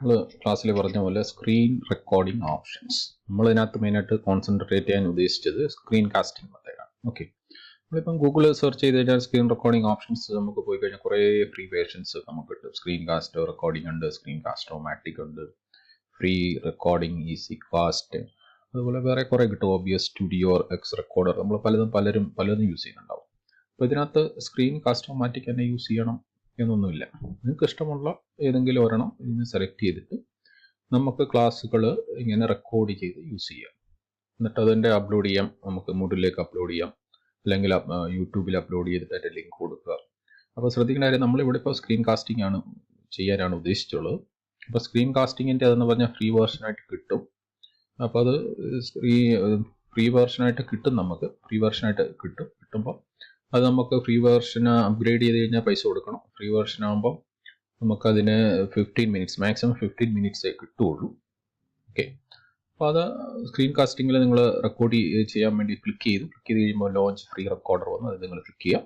നമ്മൾ ക്ലാസ്സിൽ പറഞ്ഞ പോലെ സ്ക്രീൻ റെക്കോർഡിംഗ് ഓപ്ഷൻസ് നമ്മളിതിനകത്ത് മെയിനായിട്ട് കോൺസെൻട്രേറ്റ് ചെയ്യാൻ ഉദ്ദേശിച്ചത് സ്ക്രീൻ കാസ്റ്റിംഗ് മെത്തേഡാണ്. ഓക്കെ, നമ്മളിപ്പം ഗൂഗിളിൽ സെർച്ച് ചെയ്ത് കഴിഞ്ഞാൽ സ്ക്രീൻ റെക്കോർഡിംഗ് ഓപ്ഷൻസ് നമുക്ക് പോയി കഴിഞ്ഞാൽ കുറേ ഫ്രീ വേർഷൻസ് നമുക്ക് കിട്ടും. സ്ക്രീൻ കാസ്റ്റ് റെക്കോർഡിംഗ് ഉണ്ട്, സ്ക്രീൻ കാസ്റ്റ് ഓമാറ്റിക് ഉണ്ട്, ഫ്രീ റെക്കോർഡിംഗ് ഈസി കാസ്റ്റ്, അതുപോലെ വേറെ കുറേ കിട്ടും. OBS സ്റ്റുഡിയോ, എക്സ് റെക്കോർഡർ, നമ്മൾ പലതും യൂസ് ചെയ്യുന്നുണ്ടാവും. അപ്പോൾ ഇതിനകത്ത് സ്ക്രീൻ കാസ്റ്റ് ഓമാറ്റിക് തന്നെ യൂസ് ചെയ്യണം എന്നൊന്നുമില്ല. നിങ്ങൾക്ക് ഇഷ്ടമുള്ള ഏതെങ്കിലും ഒരെണ്ണം ഇതിന് സെലക്ട് ചെയ്തിട്ട് നമുക്ക് ക്ലാസ്സുകൾ ഇങ്ങനെ റെക്കോർഡ് ചെയ്ത് യൂസ് ചെയ്യാം. എന്നിട്ട് അതിൻ്റെ അപ്ലോഡ് ചെയ്യാം, നമുക്ക് മൂഡിലേക്ക് അപ്ലോഡ് ചെയ്യാം, അല്ലെങ്കിൽ യൂട്യൂബിൽ അപ്ലോഡ് ചെയ്തിട്ട് അതിൻ്റെ ലിങ്ക് കൊടുക്കുക. അപ്പോൾ ശ്രദ്ധിക്കേണ്ട കാര്യം, നമ്മളിവിടെ ഇപ്പോൾ സ്ക്രീൻ കാസ്റ്റിംഗ് ചെയ്യാനാണ് ഉദ്ദേശിച്ചുള്ളത്. അപ്പോൾ സ്ക്രീൻ കാസ്റ്റിങ്ങിൻ്റെ അതെന്ന് പറഞ്ഞാൽ ഫ്രീ വേർഷനായിട്ട് കിട്ടും. അപ്പോൾ അത് ഫ്രീ വേർഷനായിട്ട് കിട്ടും, നമുക്ക് ഫ്രീ വേർഷനായിട്ട് കിട്ടുമ്പോൾ അത് നമുക്ക് ഫ്രീ വേർഷൻ അപ്ഗ്രേഡ് ചെയ്ത് കഴിഞ്ഞാൽ പൈസ കൊടുക്കണം. ഫ്രീ വേർഷൻ ആകുമ്പോൾ നമുക്കതിന് 15 മിനിറ്റ്സ്, മാക്സിമം 15 മിനിറ്റ്സേ കിട്ടുകയുള്ളൂ. ഓക്കെ, അപ്പോൾ അത് സ്ക്രീൻ കാസ്റ്റിങ്ങിൽ നിങ്ങൾ റെക്കോർഡ് ചെയ്യാൻ വേണ്ടി ക്ലിക്ക് ചെയ്ത് കഴിയുമ്പോൾ ലോഞ്ച് ഫ്രീ റെക്കോർഡർ വന്നു, അത് നിങ്ങൾ ക്ലിക്ക് ചെയ്യാം.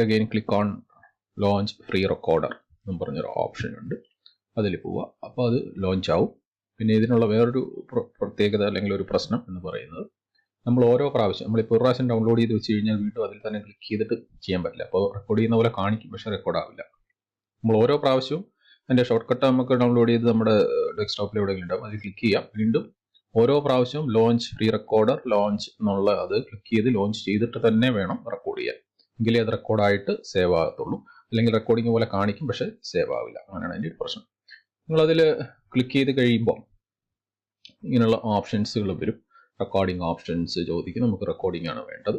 Again click on launch free recorder എന്നും പറഞ്ഞൊരു ഓപ്ഷൻ ഉണ്ട്, അതിൽ പോവുക. അപ്പോൾ അത് ലോഞ്ച് ആവും. പിന്നെ ഇതിനുള്ള വേറൊരു പ്രത്യേകത അല്ലെങ്കിൽ ഒരു പ്രശ്നം എന്ന് പറയുന്നത്, നമ്മൾ ഓരോ പ്രാവശ്യം നമ്മളിപ്പോൾ ഒരു പ്രാവശ്യം ഡൗൺലോഡ് ചെയ്ത് വെച്ച് കഴിഞ്ഞാൽ വീണ്ടും അതിൽ തന്നെ ക്ലിക്ക് ചെയ്തിട്ട് ചെയ്യാൻ പറ്റില്ല. അപ്പോൾ റെക്കോർഡ് ചെയ്യുന്ന പോലെ കാണിക്കും, പക്ഷേ റെക്കോർഡ് ആവില്ല. നമ്മൾ ഓരോ പ്രാവശ്യവും അതിൻ്റെ ഷോർട്ട് കട്ട് നമുക്ക് ഡൗൺലോഡ് ചെയ്ത് നമ്മുടെ ഡെസ്ക്ടോപ്പിൽ എവിടെയെങ്കിലും ഉണ്ടാവും, അത് ക്ലിക്ക് ചെയ്യാം. വീണ്ടും ഓരോ പ്രാവശ്യവും ലോഞ്ച് ഫ്രീ റെക്കോർഡർ ലോഞ്ച് എന്നുള്ള അത് ക്ലിക്ക് ചെയ്ത് ലോഞ്ച് ചെയ്തിട്ട് തന്നെ വേണം റെക്കോർഡ് ചെയ്യാൻ, എങ്കിലേ അത് റെക്കോർഡായിട്ട് സേവ് ആകത്തുള്ളൂ. അല്ലെങ്കിൽ റെക്കോർഡിംഗ് പോലെ കാണിക്കും, പക്ഷേ സേവ് ആവില്ല. അങ്ങനെയാണ് അതിൻ്റെ ഒരു പ്രശ്നം. നിങ്ങളതിൽ ക്ലിക്ക് ചെയ്ത് കഴിയുമ്പോൾ ഇങ്ങനെയുള്ള ഓപ്ഷൻസുകൾ വരും. റെക്കോർഡിംഗ് ഓപ്ഷൻസ് ചോദിക്കും, നമുക്ക് റെക്കോർഡിംഗ് ആണ് വേണ്ടത്.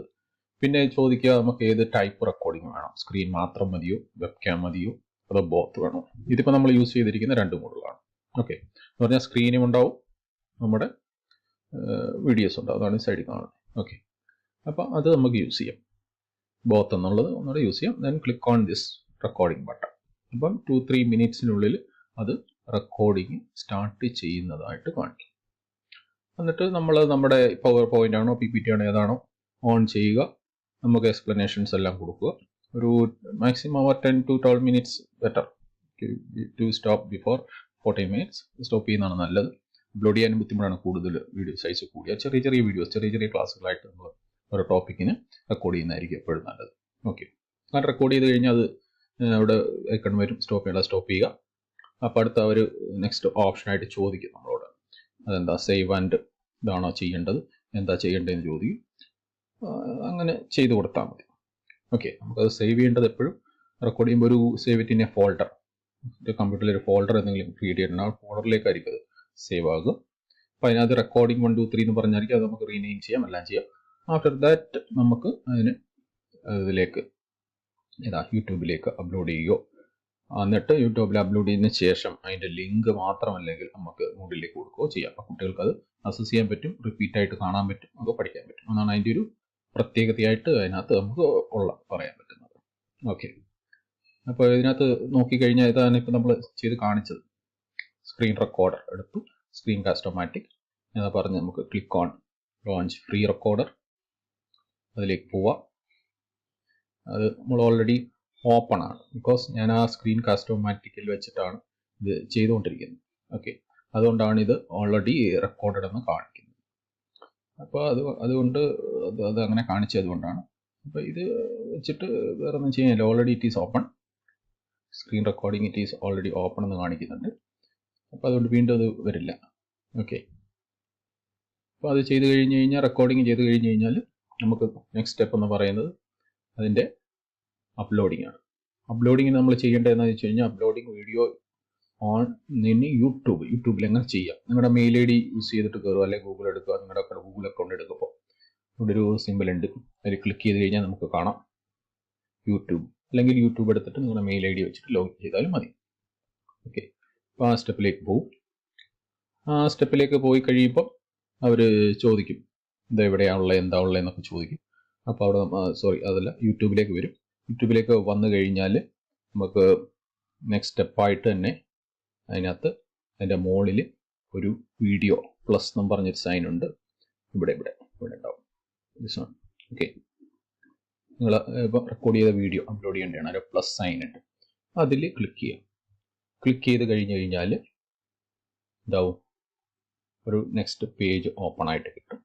പിന്നെ ചോദിക്കുക നമുക്ക് ഏത് ടൈപ്പ് റെക്കോർഡിംഗ് വേണം, സ്ക്രീൻ മാത്രം മതിയോ, വെബ് ക്യാം മതിയോ, അതോ ബോത്ത് വേണോ. ഇതിപ്പോൾ നമ്മൾ യൂസ് ചെയ്തിരിക്കുന്ന 2 മോഡുകളാണ്. ഓക്കെ, എന്ന് പറഞ്ഞാൽ സ്ക്രീനും ഉണ്ടാവും, നമ്മുടെ വീഡിയോസ് ഉണ്ടാവും, അതാണ് സൈഡിൽ കാണുന്നത്. ഓക്കെ, അപ്പോൾ അത് നമുക്ക് യൂസ് ചെയ്യാം. ബോത്ത് എന്നുള്ളത് ഒന്നുകൂടെ യൂസ് ചെയ്യാം. Then click on this recording button. അപ്പം 2-3 മിനിറ്റ്സിനുള്ളിൽ അത് റെക്കോർഡിങ് സ്റ്റാർട്ട് ചെയ്യുന്നതായിട്ട് കാണിക്കും. എന്നിട്ട് നമ്മൾ നമ്മുടെ പവർ പോയിന്റ് ആണോ PPT ആണോ ഏതാണോ ഓൺ ചെയ്യുക, നമുക്ക് എക്സ്പ്ലനേഷൻസ് എല്ലാം കൊടുക്കുക. ഒരു maximum 10 to 12 minutes better to stop before 14 minutes. Stop ചെയ്യുന്നതാണ് നല്ലത്. അപ്ലോഡ് ചെയ്യാനും ബുദ്ധിമുട്ടാണ്, കൂടുതൽ വീഡിയോ സൈസ് കൂടിയ ചെറിയ വീഡിയോസ്, ചെറിയ ക്ലാസ്സുകളായിട്ട് നമ്മൾ ഓരോ ടോപ്പിക്കിന് റെക്കോർഡ് ചെയ്യുന്നതായിരിക്കും എപ്പോഴും നല്ലത്. ഓക്കെ, അങ്ങനെ റെക്കോർഡ് ചെയ്ത് കഴിഞ്ഞാൽ അത് അവിടെ ഐക്കൺ വരും, സ്റ്റോപ്പ് ചെയ്യുക. അപ്പോൾ അടുത്ത ഒരു നെക്സ്റ്റ് ഓപ്ഷനായിട്ട് ചോദിക്കും നമ്മളോട്, അതെന്താ സേവ് ആൻഡ് ഇതാണോ ചെയ്യേണ്ടത്, എന്താ ചെയ്യേണ്ടതെന്ന് ചോദിക്കും. അങ്ങനെ ചെയ്ത് കൊടുത്താൽ മതി. ഓക്കെ, നമുക്കത് സേവ് ചെയ്യേണ്ടത് എപ്പോഴും റെക്കോർഡ് ചെയ്യുമ്പോൾ ഒരു save it in A folder, കമ്പ്യൂട്ടറിൽ ഒരു ഫോൾഡർ എന്തെങ്കിലും ക്രിയേറ്റ് ചെയ്യണം, ആ ഫോൾഡറിലേക്കായിരിക്കും അത് സേവ് ആകുക. അപ്പോൾ അതിനകത്ത് റെക്കോർഡിംഗ് 1 2 3 എന്ന് പറഞ്ഞായിരിക്കും, അത് നമുക്ക് റീനെയിം ചെയ്യാം, എല്ലാം ചെയ്യാം. ആഫ്റ്റർ ദാറ്റ് നമുക്ക് ഇതിലേക്ക് യൂട്യൂബിലേക്ക് അപ്ലോഡ് ചെയ്യുകയോ, എന്നിട്ട് യൂട്യൂബിൽ അപ്ലോഡ് ചെയ്തതിന് ശേഷം അതിൻ്റെ ലിങ്ക് മാത്രമല്ലെങ്കിൽ നമുക്ക് മൂഡിലേക്ക് കൊടുക്കുകയോ ചെയ്യാം. അപ്പോൾ കുട്ടികൾക്ക് അത് അക്സസ് ചെയ്യാൻ പറ്റും, റിപ്പീറ്റായിട്ട് കാണാൻ പറ്റും, നമുക്ക് പഠിക്കാൻ പറ്റും. അതാണ് അതിൻ്റെ ഒരു പ്രത്യേകതയായിട്ട് അതിനകത്ത് നമുക്ക് പറയാൻ പറ്റുന്നത്. ഓക്കെ, അപ്പോൾ ഇതിനകത്ത് നോക്കിക്കഴിഞ്ഞാൽ ഇതാണ് ഇപ്പോൾ നമ്മൾ ചെയ്ത് കാണിച്ചത്. സ്ക്രീൻ റെക്കോർഡർ എടുത്തു, സ്ക്രീൻ കാസ്റ്റ് ഓമാറ്റിക് എന്ന് പറഞ്ഞ് നമുക്ക് click on launch free recorder, അതിലേക്ക് പോവാം. അത് നമ്മൾ ഓൾറെഡി ഓപ്പൺ ആണ്, ബിക്കോസ് ഞാൻ ആ സ്ക്രീൻ കാസ്റ്റ് ഓമാറ്റിക്കിൽ വെച്ചിട്ടാണ് ഇത് ചെയ്തുകൊണ്ടിരിക്കുന്നത്. ഓക്കെ, അതുകൊണ്ടാണ് ഇത് ഓൾറെഡി റെക്കോർഡഡ് എന്ന് കാണിക്കുന്നത്. അപ്പോൾ അതുകൊണ്ട് അത് അങ്ങനെ കാണിച്ചത് കൊണ്ടാണ്. അപ്പോൾ ഇത് വെച്ചിട്ട് വേറെ ഒന്നും ചെയ്യാനില്ല, already it is open. Screen recording it is already open എന്ന് കാണിക്കുന്നുണ്ട്. അപ്പോൾ അതുകൊണ്ട് വീണ്ടും അത് വരില്ല. ഓക്കെ, അപ്പോൾ അത് ചെയ്ത് കഴിഞ്ഞ് കഴിഞ്ഞാൽ, റെക്കോർഡിങ് ചെയ്ത് കഴിഞ്ഞ് കഴിഞ്ഞാൽ നമുക്ക് നെക്സ്റ്റ് സ്റ്റെപ്പ് എന്ന് പറയുന്നത് അതിൻ്റെ അപ്ലോഡിംഗ് ആണ്. അപ്ലോഡിങ്ങിന് നമ്മൾ ചെയ്യേണ്ടത് എന്താണെന്ന് വെച്ച് കഴിഞ്ഞാൽ, അപ്ലോഡിങ് വീഡിയോ ഓൺ യൂട്യൂബിൽ എങ്ങനെ ചെയ്യാം. നിങ്ങളുടെ മെയിൽ ID യൂസ് ചെയ്തിട്ട് കയറുക, അല്ലെങ്കിൽ ഗൂഗിൾ എടുക്കുക. നിങ്ങളുടെ ഗൂഗിൾ അക്കൗണ്ട് എടുക്കുമ്പോൾ ഇവിടെ ഒരു സിമ്പിൾ ഉണ്ട്, അതിൽ ക്ലിക്ക് ചെയ്ത് കഴിഞ്ഞാൽ നമുക്ക് കാണാം യൂട്യൂബ്. അല്ലെങ്കിൽ യൂട്യൂബ് എടുത്തിട്ട് നിങ്ങളുടെ മെയിൽ ID വെച്ചിട്ട് ലോഗിൻ ചെയ്താലും മതി. ഓക്കെ, അപ്പോൾ ആ സ്റ്റെപ്പിലേക്ക് പോകും. ആ സ്റ്റെപ്പിലേക്ക് പോയി കഴിയുമ്പോൾ അവർ ചോദിക്കും ഇത് എവിടെയാണുള്ളത്, എന്താ ഉള്ളത് എന്നൊക്കെ ചോദിക്കും. അപ്പോൾ അവിടെ യൂട്യൂബിലേക്ക് വരും. യൂട്യൂബിലേക്ക് വന്നു കഴിഞ്ഞാൽ നമുക്ക് നെക്സ്റ്റ് സ്റ്റെപ്പായിട്ട് തന്നെ അതിനകത്ത് അതിൻ്റെ മുകളിൽ ഒരു വീഡിയോ പ്ലസ് എന്ന് പറഞ്ഞൊരു സൈൻ ഉണ്ട്, ഇവിടെ ഉണ്ടാവും. ഓക്കെ, നിങ്ങൾ ഇപ്പോൾ റെക്കോർഡ് ചെയ്ത വീഡിയോ അപ്ലോഡ് ചെയ്യേണ്ടതാണ്, ഒരു പ്ലസ് സൈൻ ഉണ്ട്, അതിൽ ക്ലിക്ക് ചെയ്യാം. ക്ലിക്ക് ചെയ്ത് കഴിഞ്ഞ് കഴിഞ്ഞാൽ എന്താവും, ഒരു നെക്സ്റ്റ് പേജ് ഓപ്പൺ ആയിട്ട് കിട്ടും.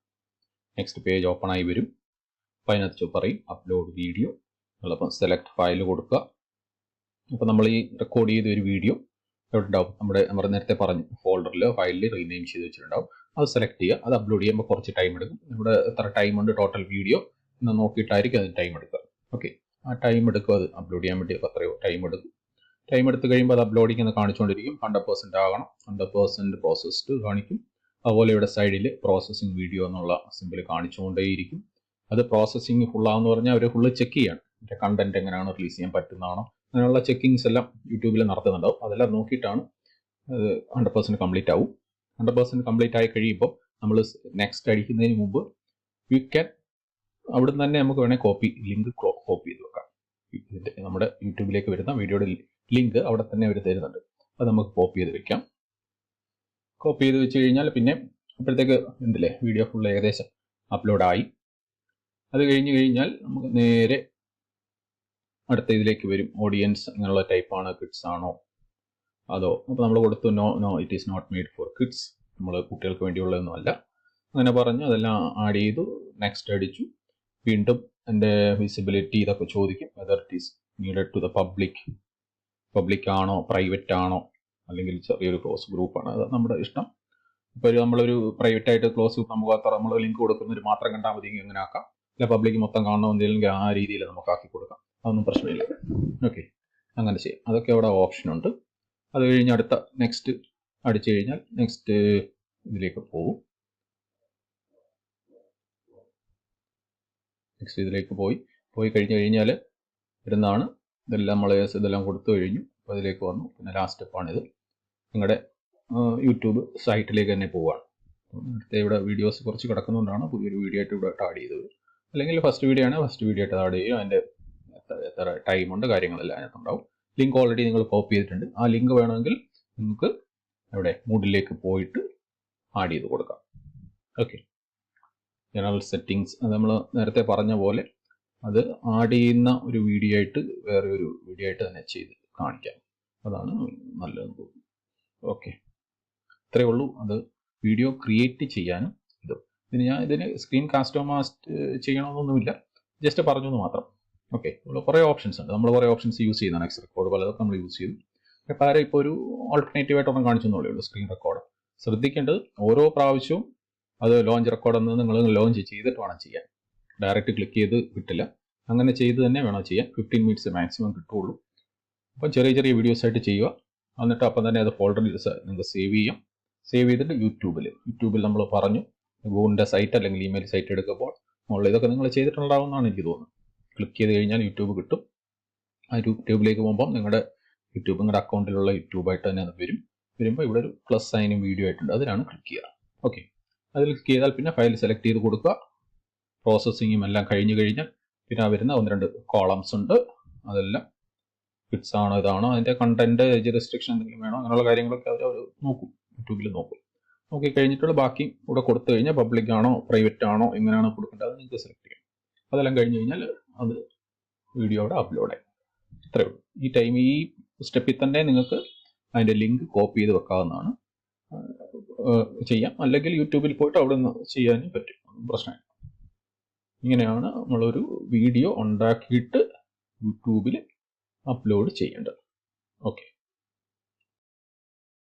നെക്സ്റ്റ് പേജ് ഓപ്പൺ ആയി വരും. അപ്പോൾ അതിനകത്ത് പറയും അപ്ലോഡ് വീഡിയോ എന്നുള്ളപ്പോൾ സെലക്ട് ഫയൽ കൊടുക്കുക. അപ്പോൾ നമ്മൾ ഈ റെക്കോർഡ് ചെയ്ത ഒരു വീഡിയോ എവിടെ ഉണ്ടാവും, നമ്മൾ നേരത്തെ പറഞ്ഞു ഫോൾഡറിൽ ഫയലിൽ റീനെയിം ചെയ്ത് വെച്ചിട്ടുണ്ടാവും. അത് സെലക്ട് ചെയ്യുക. അത് അപ്ലോഡ് ചെയ്യുമ്പോൾ കുറച്ച് ടൈം എടുക്കും. ഇവിടെ എത്ര ടൈം ഉണ്ട് ടോട്ടൽ വീഡിയോ എന്ന് നോക്കിയിട്ടായിരിക്കും അതിന് ടൈം എടുക്കുക. ഓക്കെ, ആ ടൈം എടുക്കും അത് അപ്ലോഡ് ചെയ്യാൻ വേണ്ടി. അപ്പോൾ അത്രയോ ടൈം എടുക്കും. ടൈം എടുത്ത് കഴിയുമ്പോൾ അത് അപ്ലോഡിങ് എന്ന് കാണിച്ചുകൊണ്ടിരിക്കും. 100% ആകണം. 100% പ്രോസസ്ഡ് കാണിക്കും. അതുപോലെ ഇവിടെ സൈഡിൽ പ്രോസസ്സിംഗ് വീഡിയോ എന്നുള്ള സിമ്പിൾ കാണിച്ചുകൊണ്ടേയിരിക്കും. അത് പ്രോസസ്സിംഗ് ഫുള്ളാന്ന് പറഞ്ഞാൽ അവർ ഫുള്ള് ചെക്ക് ചെയ്യാണ്. എൻ്റെ കണ്ടന്റ് എങ്ങനെയാണ് റിലീസ് ചെയ്യാൻ പറ്റുന്നതാണോ അങ്ങനെയുള്ള ചെക്കിങ്സ് എല്ലാം യൂട്യൂബിൽ നടത്തുന്നുണ്ടാവും. അതെല്ലാം നോക്കിയിട്ടാണ് 100% കംപ്ലീറ്റ് ആവും. 100% കംപ്ലീറ്റ് ആയി കഴിയുമ്പോൾ നമ്മൾ നെക്സ്റ്റ് അടിക്കുന്നതിന് മുമ്പ് യു ക്യാൻ അവിടെ നിന്ന് തന്നെ നമുക്ക് വേണമെങ്കിൽ ലിങ്ക് കോപ്പി ചെയ്ത് വെക്കാം. ഇതിൻ്റെ നമ്മുടെ യൂട്യൂബിലേക്ക് വരുന്ന വീഡിയോയുടെ ലിങ്ക് അവിടെ തന്നെ അവർ തരുന്നുണ്ട്. അത് നമുക്ക് കോപ്പി ചെയ്ത് വെക്കാം. കോപ്പി ചെയ്ത് വെച്ച് കഴിഞ്ഞാൽ പിന്നെ അപ്പോഴത്തേക്ക് ഉണ്ടല്ലേ വീഡിയോ ഫുൾ ഏകദേശം അപ്ലോഡായി. അത് കഴിഞ്ഞ് കഴിഞ്ഞാൽ നമുക്ക് നേരെ അടുത്ത ഇതിലേക്ക് വരും. ഓഡിയൻസ് അങ്ങനെയുള്ള ടൈപ്പാണ്, കിഡ്സ് ആണോ അതോ, അപ്പോൾ നമ്മൾ കൊടുത്തു no it is not made for kids, നമ്മൾ കുട്ടികൾക്ക് വേണ്ടിയുള്ളതൊന്നുമല്ല അങ്ങനെ പറഞ്ഞു. അതെല്ലാം ആഡ് ചെയ്തു. നെക്സ്റ്റ് അടിച്ചു. വീണ്ടും എൻ്റെ വിസിബിലിറ്റി ഇതൊക്കെ ചോദിക്കും. Whether it is needed to the public ആണോ പ്രൈവറ്റ് ആണോ അല്ലെങ്കിൽ ചെറിയൊരു ക്ലോസ് ഗ്രൂപ്പാണ്, അത് നമ്മുടെ ഇഷ്ടം. ഇപ്പോൾ നമ്മളൊരു പ്രൈവറ്റ് ആയിട്ട് ക്ലോസ് ഗ്രൂപ്പ് നമുക്ക് അത്ര നമ്മൾ ലിങ്ക് കൊടുക്കുന്നവർ മാത്രം കണ്ടാൽ മതി എങ്ങനെ ആക്കാം. അല്ല പബ്ലിക് മൊത്തം കാണണമെന്നില്ലെങ്കിൽ ആ രീതിയിൽ നമുക്ക് ആക്കി കൊടുക്കാം. അതൊന്നും പ്രശ്നമില്ല. ഓക്കെ, അങ്ങനെ ചെയ്യാം. അതൊക്കെ അവിടെ ഓപ്ഷൻ ഉണ്ട്. അത് കഴിഞ്ഞ് അടുത്ത നെക്സ്റ്റ് അടിച്ചു കഴിഞ്ഞാൽ നെക്സ്റ്റ് ഇതിലേക്ക് പോകും. നെക്സ്റ്റ് ഇതിലേക്ക് പോയി കഴിഞ്ഞ് കഴിഞ്ഞാൽ ഇരുന്നാണ് ഇതെല്ലാം നമ്മൾ ഇതെല്ലാം കൊടുത്തു കഴിഞ്ഞു. അപ്പോൾ അതിലേക്ക് വന്നു. പിന്നെ ലാസ്റ്റ് സ്റ്റെപ്പാണിത്. നിങ്ങളുടെ യൂട്യൂബ് സൈറ്റിലേക്ക് തന്നെ പോവുകയാണ്. അടുത്ത ഇവിടെ വീഡിയോസ് കുറച്ച് കിടക്കുന്നതുകൊണ്ടാണ് പുതിയൊരു വീഡിയോ ആയിട്ട് ഇവിടെ ആഡ് ചെയ്തത്. അല്ലെങ്കിൽ ഫസ്റ്റ് വീഡിയോ ആണ്, ഫസ്റ്റ് വീഡിയോ ആയിട്ട് ആഡ് ചെയ്യും. അതിൻ്റെ എത്ര ടൈമുണ്ട് കാര്യങ്ങളെല്ലാം അതിനകത്തുണ്ടാവും. ലിങ്ക് ഓൾറെഡി നിങ്ങൾ കോപ്പി ചെയ്തിട്ടുണ്ട്. ആ ലിങ്ക് വേണമെങ്കിൽ നിങ്ങൾക്ക് ഇവിടെ മൂഡിലേക്ക് പോയിട്ട് ആഡ് ചെയ്ത് കൊടുക്കാം. ഓക്കെ, ജനറൽ സെറ്റിങ്സ് അത് നമ്മൾ നേരത്തെ പറഞ്ഞ പോലെ അത് ആഡ് ചെയ്യുന്ന ഒരു വീഡിയോ ആയിട്ട് വേറെ ഒരു വീഡിയോ ആയിട്ട് തന്നെ ചെയ്ത് കാണിക്കാം. അതാണ് നല്ലതെന്ന് തോന്നുന്നു. ഓക്കെ, ഇത്രയേ ഉള്ളൂ. അത് വീഡിയോ ക്രിയേറ്റ് ചെയ്യാനും ഇതിന് സ്ക്രീൻ കാസ്റ്റമൈസ് ചെയ്യണമെന്നൊന്നുമില്ല, ജസ്റ്റ് പറഞ്ഞു എന്ന് മാത്രം. ഓക്കെ, കുറേ ഓപ്ഷൻസ് ഉണ്ട്. നമ്മൾ കുറേ ഓപ്ഷൻസ് യൂസ് ചെയ്യുന്നതാണ്. എക്സ് റെക്കോർഡ് പലതൊക്കെ നമ്മൾ യൂസ് ചെയ്തു. പകരം ഇപ്പോൾ ഒരു ഓൾട്ടർനേറ്റീവ് ആയിട്ട് ഒന്നും കാണിച്ചെന്നുള്ളേ ഉള്ളൂ സ്ക്രീൻ റെക്കോർഡ്. ശ്രദ്ധിക്കേണ്ടത് ഓരോ പ്രാവശ്യവും അത് ലോഞ്ച് റെക്കോർഡ് എന്ന് നിങ്ങൾ ലോഞ്ച് ചെയ്തിട്ട് വേണം ചെയ്യാൻ. ഡയറക്റ്റ് ക്ലിക്ക് ചെയ്ത് കിട്ടില്ല. അങ്ങനെ ചെയ്ത് തന്നെ വേണം ചെയ്യാൻ. 15 മിനിറ്റ്സ് മാക്സിമം കിട്ടുള്ളൂ. അപ്പം ചെറിയ ചെറിയ വീഡിയോസ് ആയിട്ട് ചെയ്യുക. എന്നിട്ട് അപ്പം തന്നെ അത് ഫോൾഡറിൽ നിങ്ങൾക്ക് സേവ് ചെയ്യാം. സേവ് ചെയ്തിട്ട് യൂട്യൂബിൽ നമ്മൾ പറഞ്ഞു ഗൂഗിളിൻ്റെ സൈറ്റ് അല്ലെങ്കിൽ ഇമെയിൽ സൈറ്റ് എടുക്കുമ്പോൾ മുകളിൽ ഇതൊക്കെ നിങ്ങൾ ചെയ്തിട്ടുണ്ടാവുമെന്നാണ് എനിക്ക് തോന്നുന്നത്. ക്ലിക്ക് ചെയ്ത് കഴിഞ്ഞാൽ യൂട്യൂബ് കിട്ടും. ആ യൂട്യൂബിലേക്ക് പോകുമ്പം നിങ്ങളുടെ അക്കൗണ്ടിലുള്ള യൂട്യൂബായിട്ട് തന്നെ അത് വരുമ്പോൾ ഇവിടെ ഒരു പ്ലസ് സൈനും വീഡിയോ ആയിട്ടുണ്ട്. അതിലാണ് ക്ലിക്ക് ചെയ്യുക. ഓക്കെ, അതിൽ ക്ലിക്ക് ചെയ്താൽ പിന്നെ ഫയൽ സെലക്ട് ചെയ്ത് കൊടുക്കുക. പ്രോസസ്സിങ്ങും എല്ലാം കഴിഞ്ഞ് കഴിഞ്ഞാൽ പിന്നെ വരുന്ന 1-2 കോളംസ് ഉണ്ട്. അതെല്ലാം കിഡ്സ് ആണോ ഇതാണോ അതിൻ്റെ കണ്ടന്റ് റെസ്ട്രിക്ഷൻ എന്തെങ്കിലും വേണോ അങ്ങനെയുള്ള കാര്യങ്ങളൊക്കെ അവർ നോക്കും. യൂട്യൂബിൽ നോക്കി കഴിഞ്ഞിട്ടുള്ള ബാക്കി ഇവിടെ കൊടുത്തു കഴിഞ്ഞാൽ പബ്ലിക് ആണോ പ്രൈവറ്റ് ആണോ എങ്ങനെയാണോ കൊടുക്കേണ്ടത് അത് നിങ്ങൾക്ക് സെലക്ട് ചെയ്യാം. അതെല്ലാം കഴിഞ്ഞ് കഴിഞ്ഞാൽ അത് വീഡിയോ അവിടെ അപ്ലോഡായി. ഇത്രയേ ഉള്ളൂ. ഈ സ്റ്റെപ്പിൽ തന്നെ നിങ്ങൾക്ക് അതിൻ്റെ ലിങ്ക് കോപ്പി ചെയ്ത് വെക്കാവുന്നതാണ്. ചെയ്യാം. അല്ലെങ്കിൽ യൂട്യൂബിൽ പോയിട്ട് അവിടെ നിന്ന് ചെയ്യാനും പറ്റും, പ്രശ്നമില്ല. ഇങ്ങനെയാണ് നമ്മളൊരു വീഡിയോ ഉണ്ടാക്കിയിട്ട് യൂട്യൂബിൽ അപ്ലോഡ് ചെയ്യേണ്ടത്. ഓക്കെ.